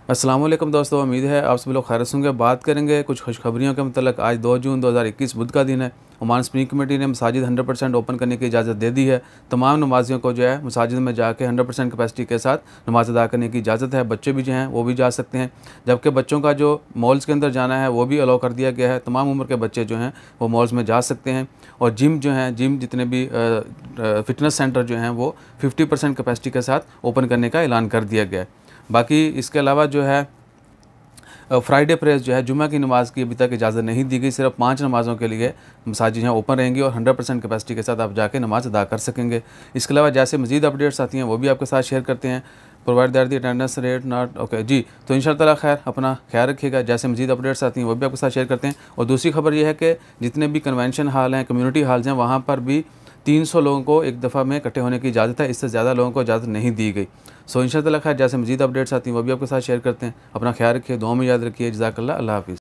अस्सलाम वालेकुम दोस्तों, उम्मीद है आप सभी लोग खैरियत होंगे। बात करेंगे कुछ खुशखबरियों के मतलब। आज 2 जून 2021 बुध का दिन है। ओमान सुन्नी कमेटी ने मसाजिद 100% ओपन करने की इजाज़त दे दी है। तमाम नमाजियों को जो है मसाजिद में जाके 100% कैपेसिटी के साथ नमाज़ अदा करने की इजाज़त है। बच्चे भी जो हैं वो भी जा सकते हैं, जबकि बच्चों का जो मॉल्स के अंदर जाना है वो भी अलाउ कर दिया गया है। तमाम उम्र के बच्चे जो हैं वो मॉल्स में जा सकते हैं। और जिम जो हैं, जिम जितने भी फ़िटनेस सेंटर जो हैं वो 50% कैपेसिटी के साथ ओपन करने का ऐलान कर दिया गया है। बाकी इसके अलावा जो है फ्राइडे प्रेयर्स जो है, जुम्मा की नमाज़ की अभी तक इजाज़त नहीं दी गई। सिर्फ 5 नमाज़ों के लिए मसाजिद यहाँ ओपन रहेंगी और 100% कैपेसिटी के साथ आप जाके नमाज़ अदा कर सकेंगे। इसके अलावा जैसे मज़ीद अपडेट्स आती हैं वो भी आपके साथ शेयर करते हैं। Provide that the attendance rate not okay जी। तो इंशाअल्लाह ताला खैर अपना ख्याल रखिएगा। जैसे मज़ीद अपडेट्स आती हैं वो भी आपके साथ शेयर करते हैं। और दूसरी खबर ये है कि जितने भी कन्वेंशन हॉल हैं, कम्युनिटी हॉल्स हैं, वहाँ पर भी 300 लोगों को एक दफ़ा में इकट्ठे होने की इजाज़त है। इससे ज़्यादा लोगों को इजाज़त नहीं दी गई। सो इंशाअल्लाह खैर जैसे मज़ीद अपडेट्स आती हैं वो भी आपके साथ शेयर करते हैं। अपना ख्याल रखिए, दुआ में याद रखिए। जज़ाकल्लाह, अल्लाह हाफ़िज़।